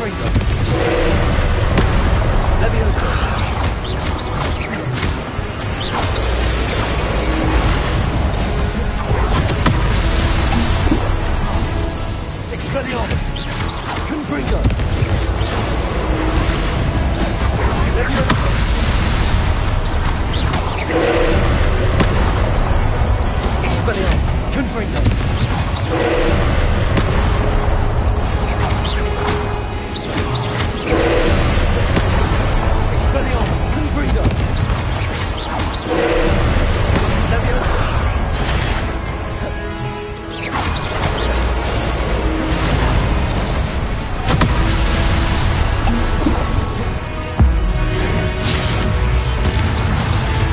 Confringo. Leviosa. Expelliarmus. Confringo. Leviosa. Expelliarmus. Confringo. Expelliarmus, Confringo! Leviosa!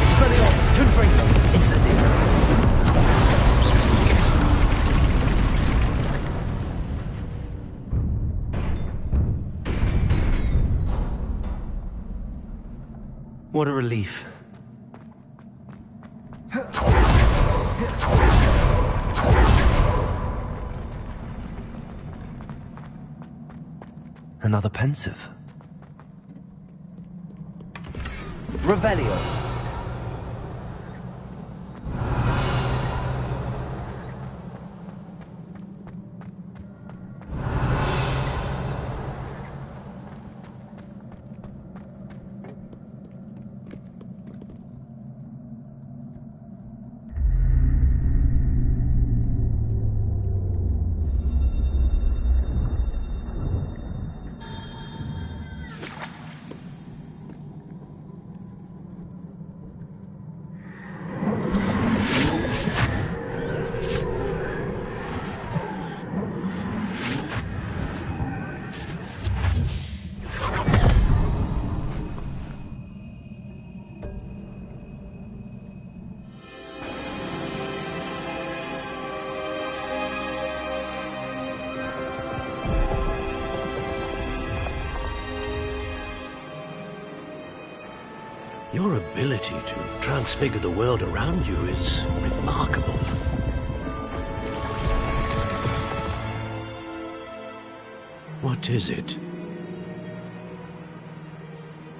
Expelliarmus, Confringo! Incendio! What a relief. Another pensive. Revelio. Your ability to transfigure the world around you is remarkable. What is it?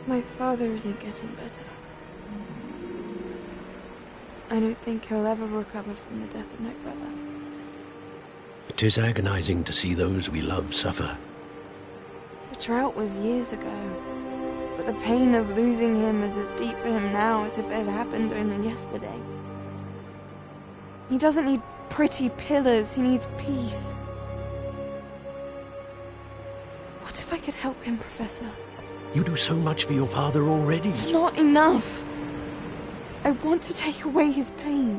My father isn't getting better. I don't think he'll ever recover from the death of my brother. It is agonizing to see those we love suffer. The drought was years ago. But the pain of losing him is as deep for him now as if it had happened only yesterday. He doesn't need pretty pillars, he needs peace. What if I could help him, Professor? You do so much for your father already. It's not enough. I want to take away his pain.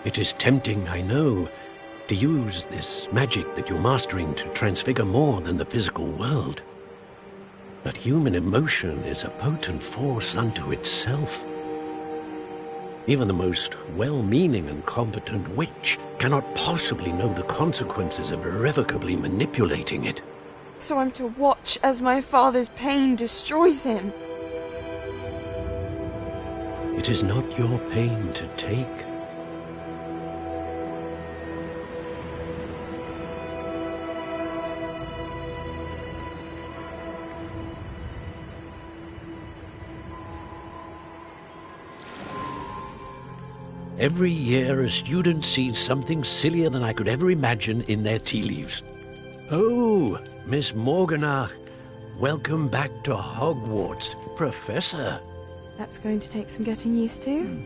It is tempting, I know, to use this magic that you're mastering to transfigure more than the physical world. But human emotion is a potent force unto itself. Even the most well-meaning and competent witch cannot possibly know the consequences of irrevocably manipulating it. So I'm to watch as my father's pain destroys him. It is not your pain to take. Every year, a student sees something sillier than I could ever imagine in their tea leaves. Oh, Miss Morganach, welcome back to Hogwarts, Professor. That's going to take some getting used to.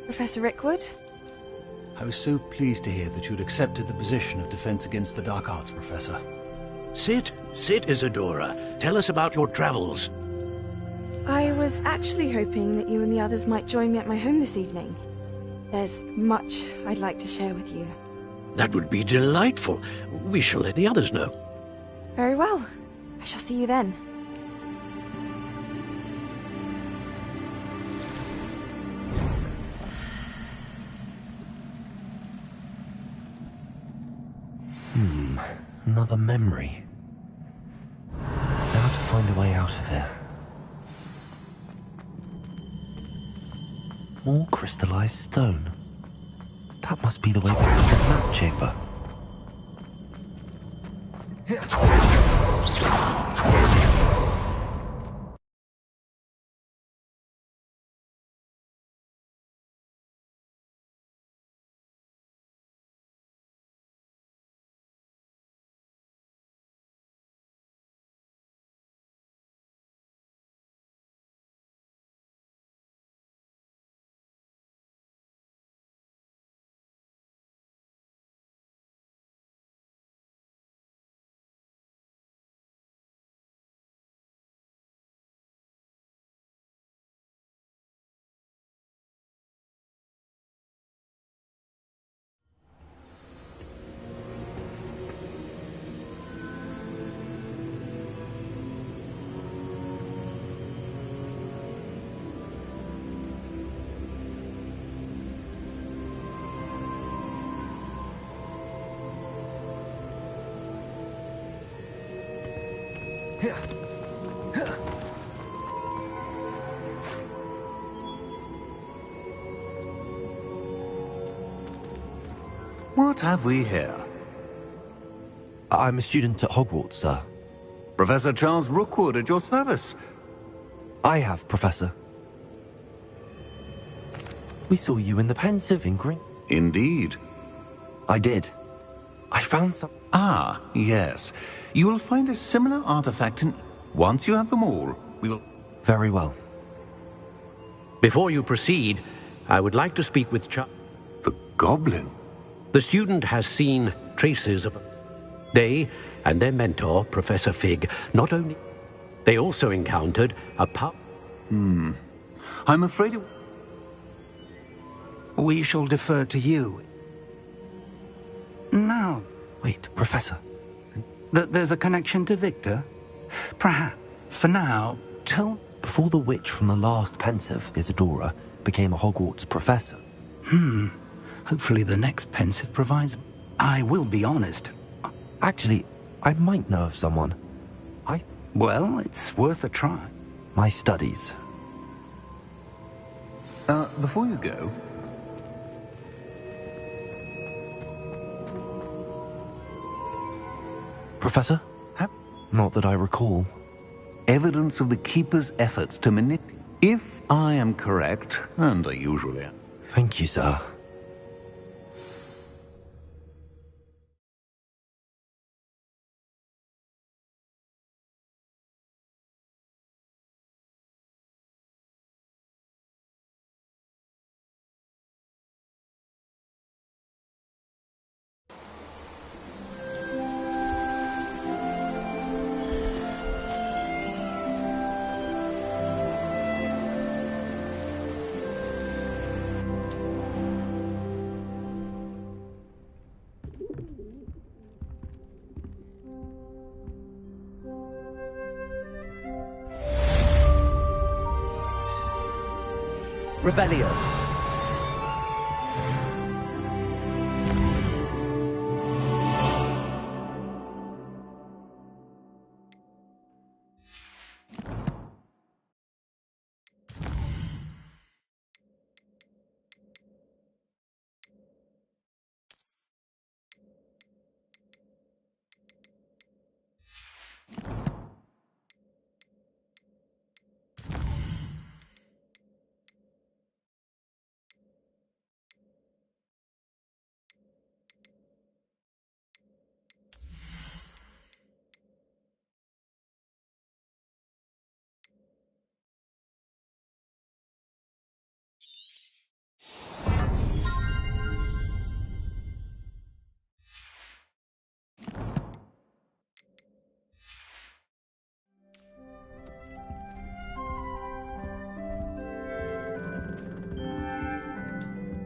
Professor Rickwood? I was so pleased to hear that you'd accepted the position of Defense Against the Dark Arts, Professor. Sit, Isadora. Tell us about your travels. I was actually hoping that you and the others might join me at my home this evening. There's much I'd like to share with you. That would be delightful. We shall let the others know. Very well. I shall see you then. Another memory. Now to find a way out of here. More crystallized stone. That must be the way back to the map chamber. What have we here? I'm a student at Hogwarts, sir. Professor Charles Rookwood at your service. I have, Professor. We saw you in the pensive in Green. Indeed. I did. I found some... Ah, yes. You will find a similar artifact in... Once you have them all, we will... Very well. Before you proceed, I would like to speak with The goblin? The student has seen traces of... They and their mentor, Professor Fig, not only... They also encountered a I'm afraid it... We shall defer to you. Now, Wait, Professor. there's a connection to Victor? Perhaps, for now, tell... Before the witch from the last pensive, Isadora, became a Hogwarts professor. Hopefully the next pensive provides... I will be honest. Actually, I might know of someone. Well, it's worth a try. My studies. Before you go... Professor? Not that I recall. Evidence of the Keeper's efforts to manipulate... If I am correct, and I usually am... Thank you, sir. Revelio.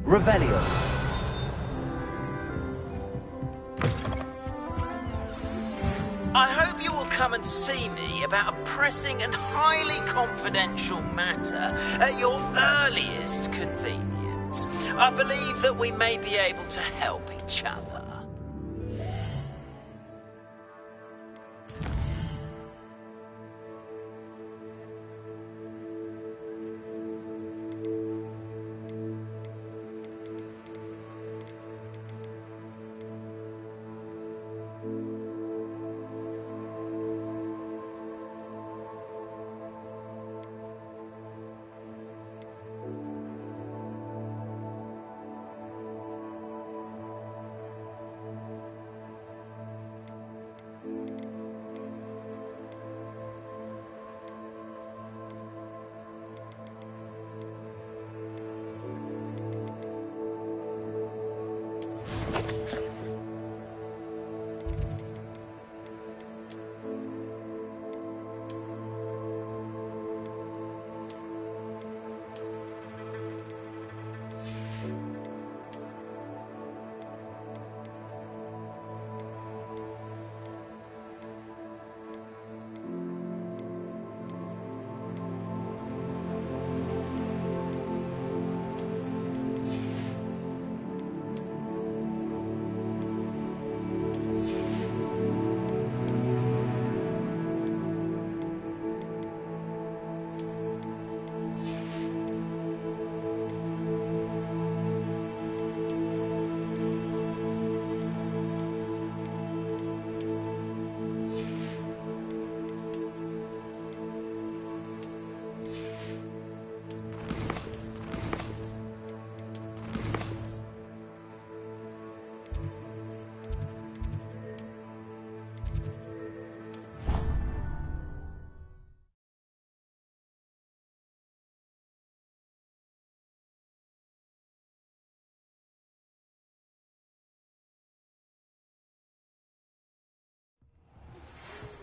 Revelio. I hope you will come and see me about a pressing and highly confidential matter at your earliest convenience. I believe that we may be able to help each other.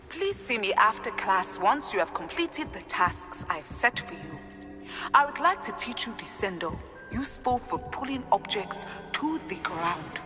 Please see me after class once you have completed the tasks I've set for you. I would like to teach you Descendo, useful for pulling objects to the ground.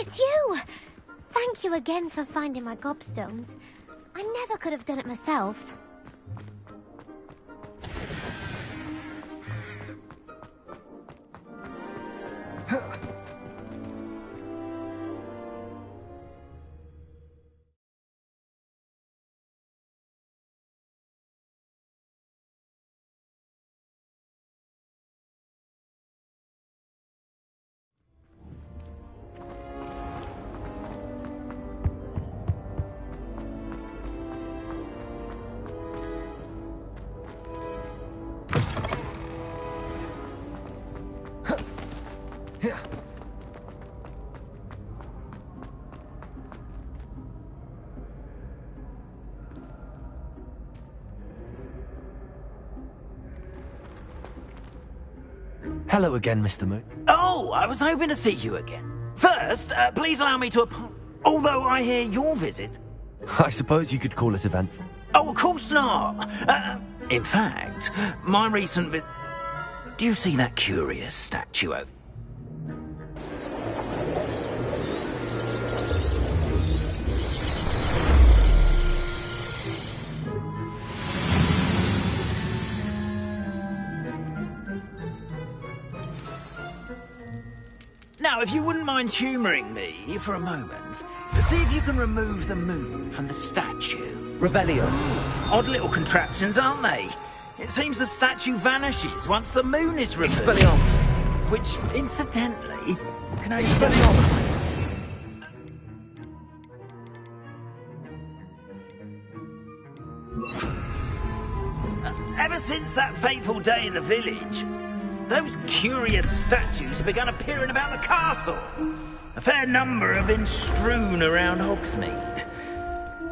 It's you! Thank you again for finding my gobstones. I never could have done it myself. Hello again, Mr. Moon. Oh, I was hoping to see you again. First, please allow me to although I hear your visit. I suppose you could call it eventful. Oh, of course not. In fact, my recent visit... Do you see that curious statue over... Now, if you wouldn't mind humouring me for a moment, see if you can remove the moon from the statue. Revelio. Odd little contraptions, aren't they? It seems the statue vanishes once the moon is removed. Expelliarmus. Which, incidentally, can only... Expelliarmus. Ever since that fateful day in the village, those curious statues have begun appearing about the castle. A fair number have been strewn around Hogsmeade.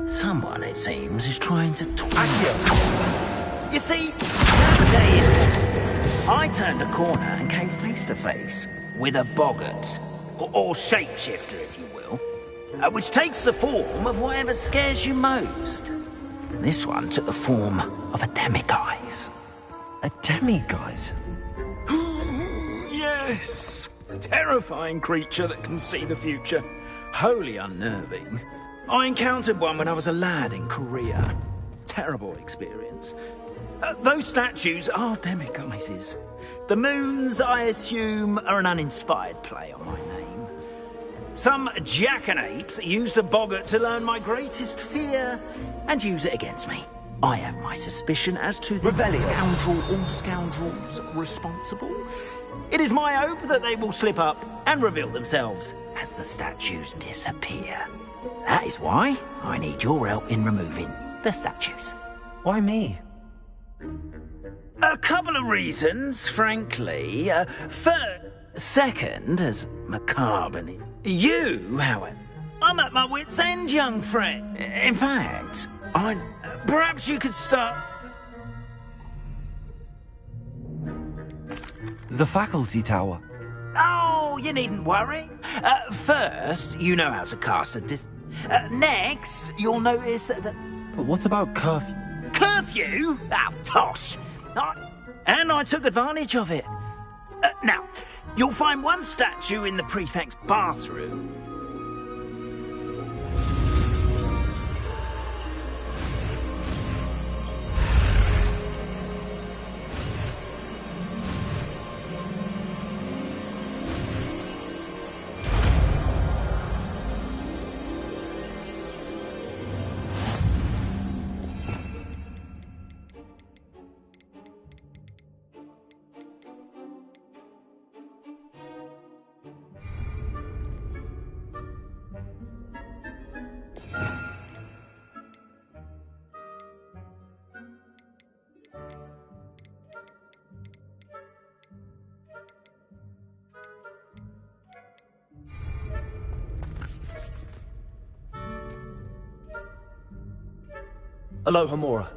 Someone, it seems, is trying to You see, the other day in Hogsmeade, I turned a corner and came face to face with a boggart, or shapeshifter, if you will, which takes the form of whatever scares you most. This one took the form of a demiguise. A demiguise? Yes! A terrifying creature that can see the future. Wholly unnerving. I encountered one when I was a lad in Korea. Terrible experience. Those statues are demiguises. The moons, I assume, are an uninspired play on my name. Some jackanapes used a boggart to learn my greatest fear and use it against me. I have my suspicion as to the scoundrel or scoundrels responsible. It is my hope that they will slip up and reveal themselves as the statues disappear. That is why I need your help in removing the statues. Why me? A couple of reasons, frankly. Second, as macabre. You, however, I'm at my wit's end, young friend. In fact, perhaps you could start... The faculty tower. Oh, you needn't worry. First, you know how to cast a next, you'll notice that... But what about curfew? Curfew? Oh, tosh. And I took advantage of it. Now, you'll find one statue in the prefect's bathroom. Aloha Mora.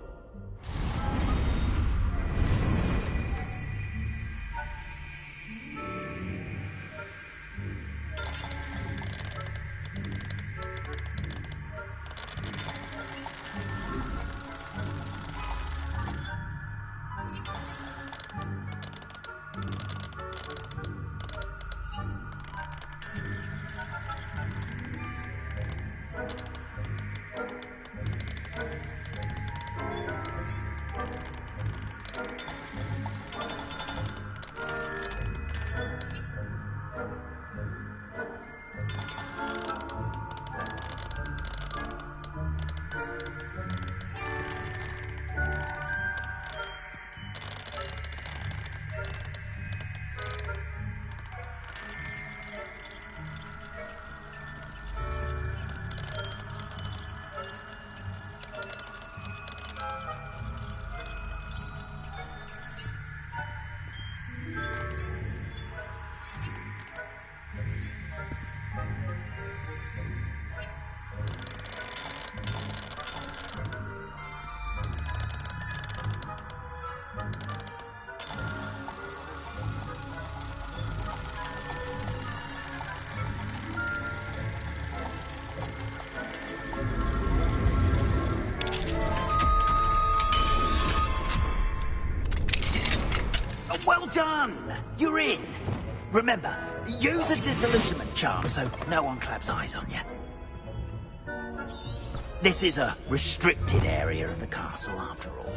done! You're in! Remember, use a disillusionment charm so no one claps eyes on you. This is a restricted area of the castle, after all.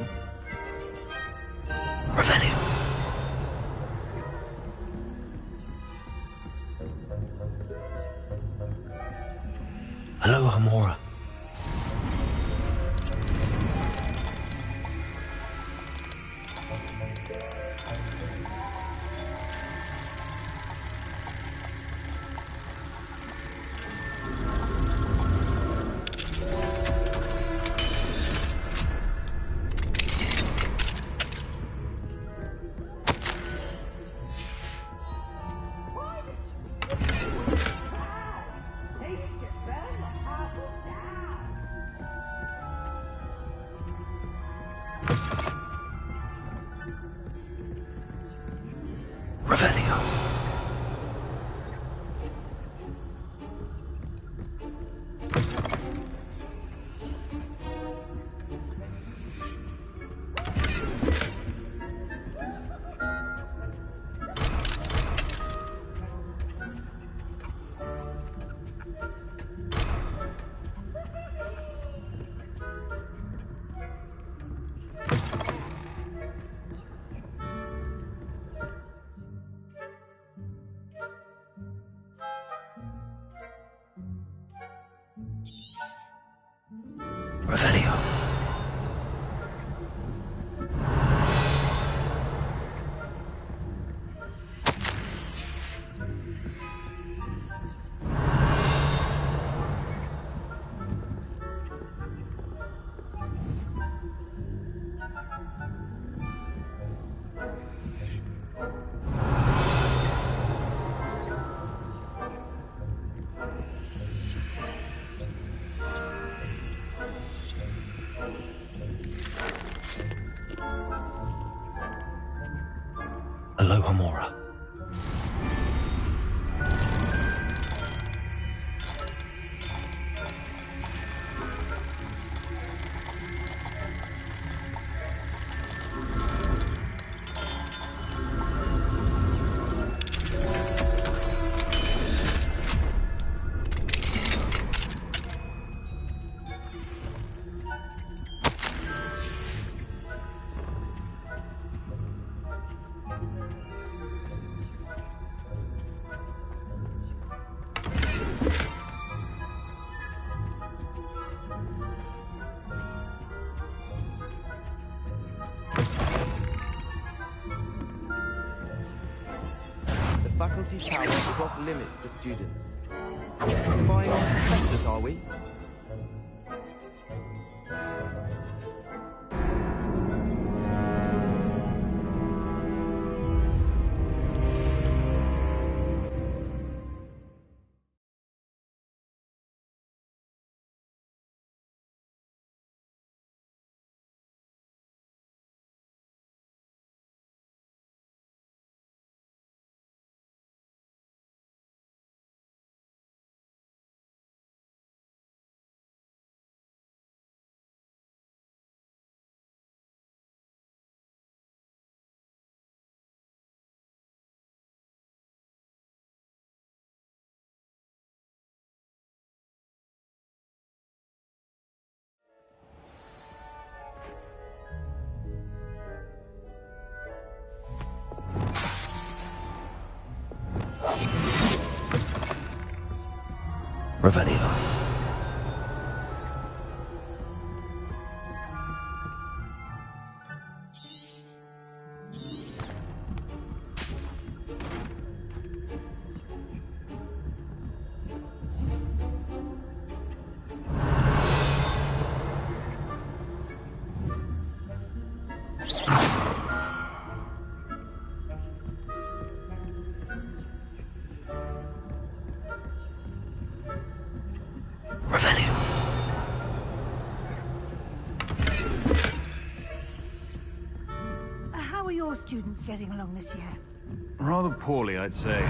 Revelio. Hello, Hamora. Revelio. Aloha Mora. Faculty tower is off limits to students. Spying on professors, are we? Revelio. Students getting along this year? Rather poorly, I'd say.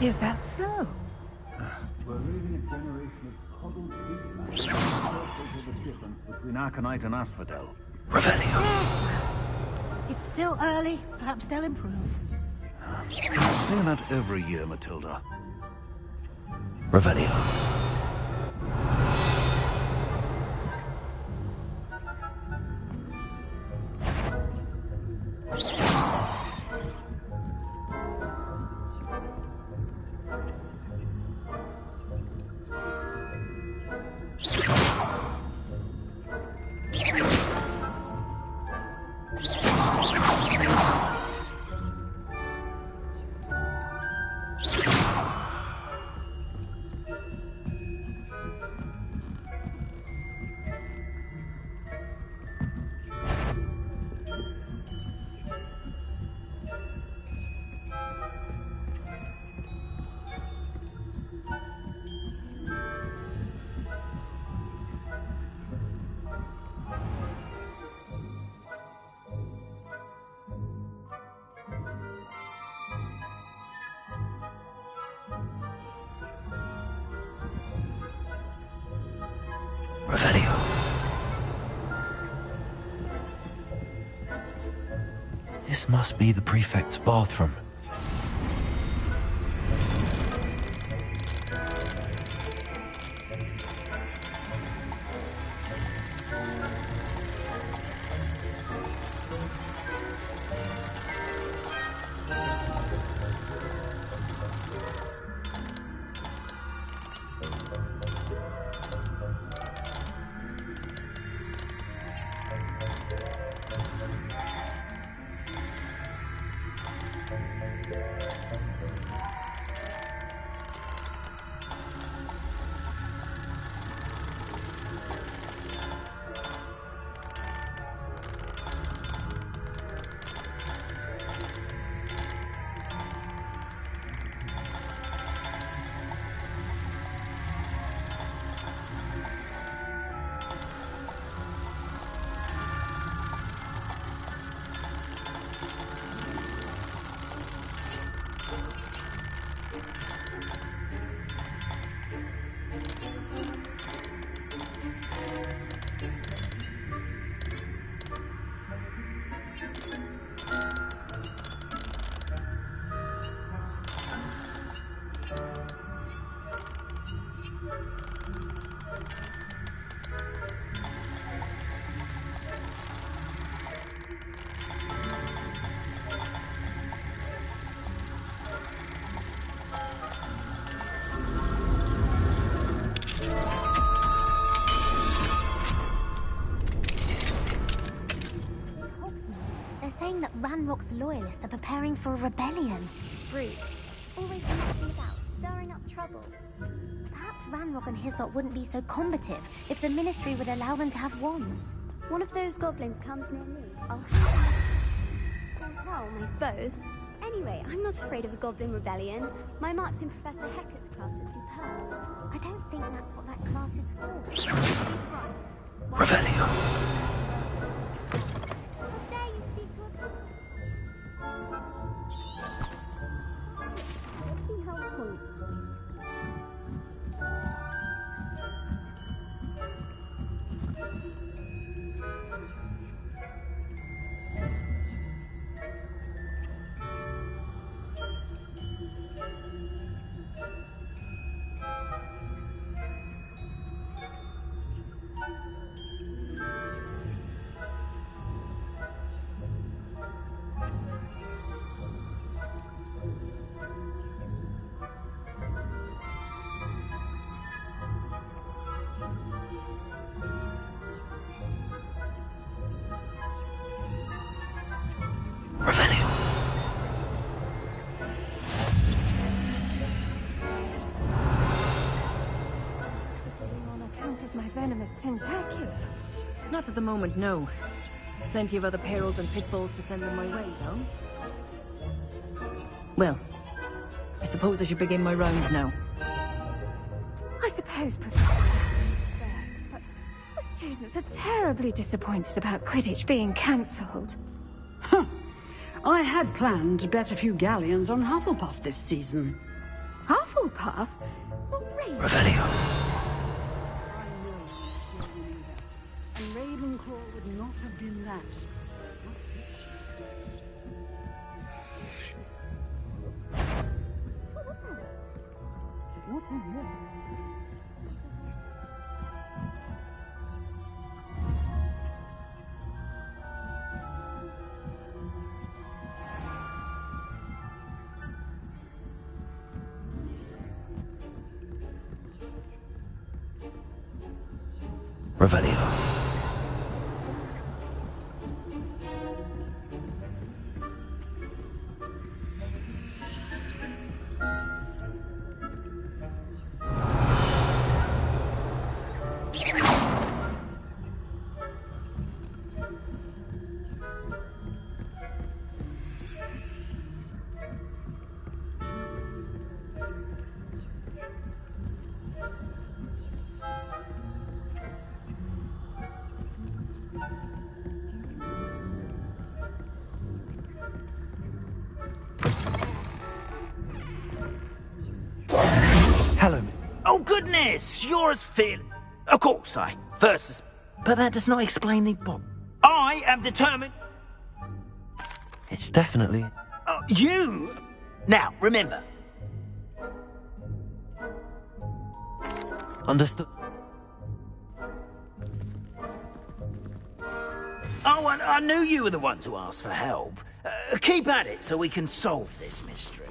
Is that so? We're raising a generation of coddled people. The difference between Aconite and Asphodel. Revelio. It's still early. Perhaps they'll improve. You say that every year, Matilda. Revelio. Revelio. This must be the prefect's bathroom. That Ranrock's loyalists are preparing for a rebellion. Rude. Always messing about, stirring up trouble. Perhaps Ranrock and his lot wouldn't be so combative if the Ministry would allow them to have wands. One of those goblins comes near me, I'll helm, I suppose. Anyway, I'm not afraid of the Goblin Rebellion. My marks in Professor Hecat's class are superb. I don't think that's what that class is for. Revelio. Tentacular. Not at the moment, no. Plenty of other perils and pitfalls to send them my way, though. Well, I suppose I should begin my rounds now. I suppose, Professor, but the students are terribly disappointed about Quidditch being cancelled. Huh. I had planned to bet a few galleons on Hufflepuff this season. Hufflepuff? Revelio. And Ravenclaw would not have been that. Revelio. Hello. Oh, goodness! You're as fit. Of course, but that does not explain the bomb. I am determined. It's definitely... You? Now, remember. Understood. Oh, I knew you were the one to ask for help. Keep at it so we can solve this mystery.